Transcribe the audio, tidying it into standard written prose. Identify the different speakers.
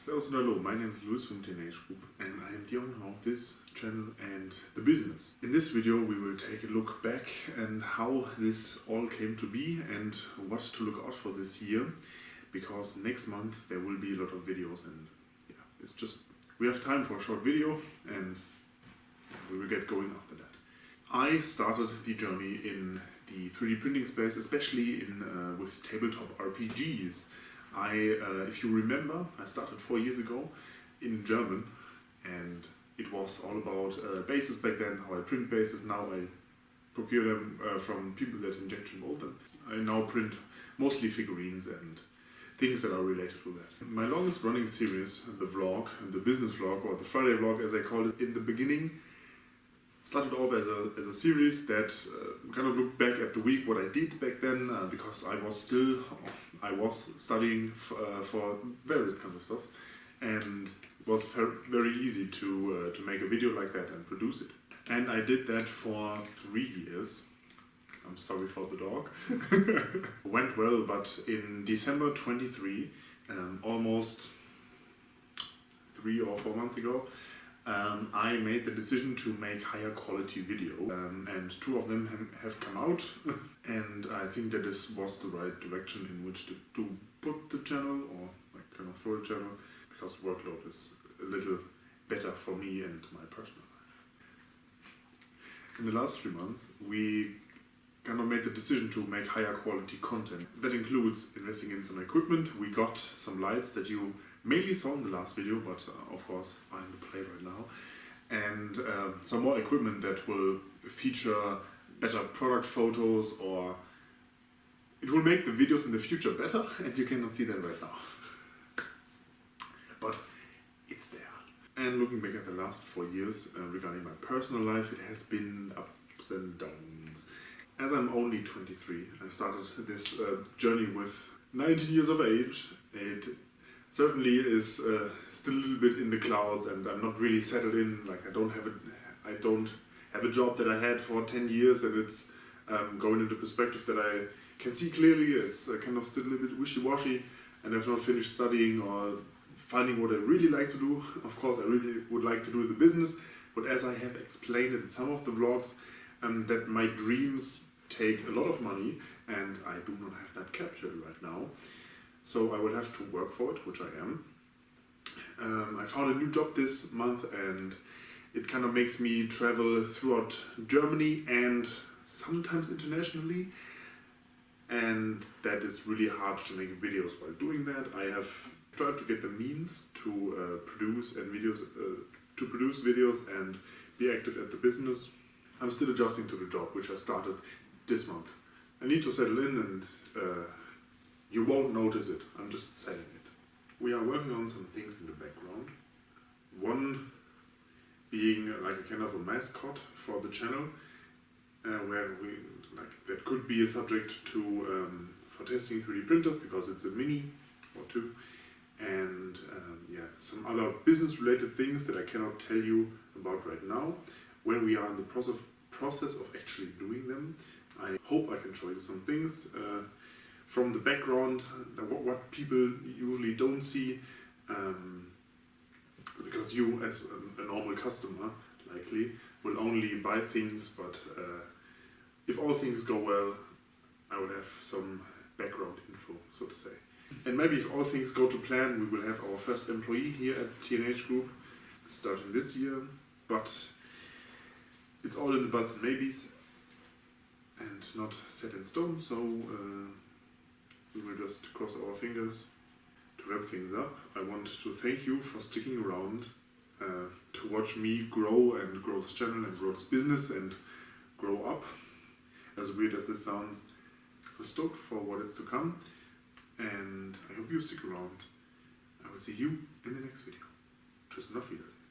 Speaker 1: Servus und Hallo, my name is Luis from TNH Group and I am the owner of this channel and the business. In this video we will take a look back and how this all came to be and what to look out for this year, because next month there will be a lot of videos and yeah, it's just we have time for a short video and we will get going after that. I started the journey in the 3D printing space, especially in with tabletop RPGs. If you remember, I started 4 years ago in German, and it was all about bases back then, how I print bases. Now I procure them from people that injection mold them. I now print mostly figurines and things that are related to that. My longest running series, the vlog, the business vlog, or the Friday vlog as I called it in the beginning, started off as a series that kind of looked back at the week, what I did back then, because I was studying for various kinds of stuff, and it was very easy to make a video like that and produce it. And I did that for 3 years. I'm sorry for the dog. Went well, but in December 23, almost 3 or 4 months ago, I made the decision to make higher quality video, and 2 of them have come out, and I think that this was the right direction in which to put the channel, or like kind of throw the channel, because workload is a little better for me and my personal life. In the last 3 months we kind of made the decision to make higher quality content. That includes investing in some equipment. We got some lights that you mainly saw in the last video, but of course are in the play right now, and some more equipment that will feature better product photos, or it will make the videos in the future better, and you cannot see that right now. But it's there. And looking back at the last 4 years regarding my personal life, it has been ups and downs. As I'm only 23, I started this journey with 19 years of age. It certainly is still a little bit in the clouds, and I'm not really settled in. Like I don't have a job that I had for 10 years, and it's going into perspective that I can see clearly. It's kind of still a little bit wishy-washy, and I've not finished studying or finding what I really like to do. Of course, I really would like to do the business, but as I have explained in some of the vlogs, that my dreams take a lot of money, and I do not have that capital right now. So I will have to work for it, which I am. I found a new job this month, and it kind of makes me travel throughout Germany and sometimes internationally. And that is really hard to make videos while doing that. I have tried to get the means to produce videos and be active at the business. I'm still adjusting to the job, which I started this month. I need to settle in, and you won't notice it. I'm just saying it. We are working on some things in the background. One being like a kind of a mascot for the channel, where that could be a subject to for testing 3D printers, because it's a mini or 2, and yeah, some other business-related things that I cannot tell you about right now. When we are in the process of actually doing them, I hope I can show you some things from the background, what people usually don't see, because you as a normal customer likely will only buy things, but if all things go well, I will have some background info, so to say. And maybe if all things go to plan, we will have our first employee here at TNH Group starting this year, but it's all in the buts and maybes and not set in stone, so we will just cross our fingers. To wrap things up, I want to thank you for sticking around to watch me grow and grow this channel and grow this business and grow up. As weird as this sounds, I'm stoked for what is to come, and I hope you stick around. I will see you in the next video. Tschüss und auf Wiedersehen.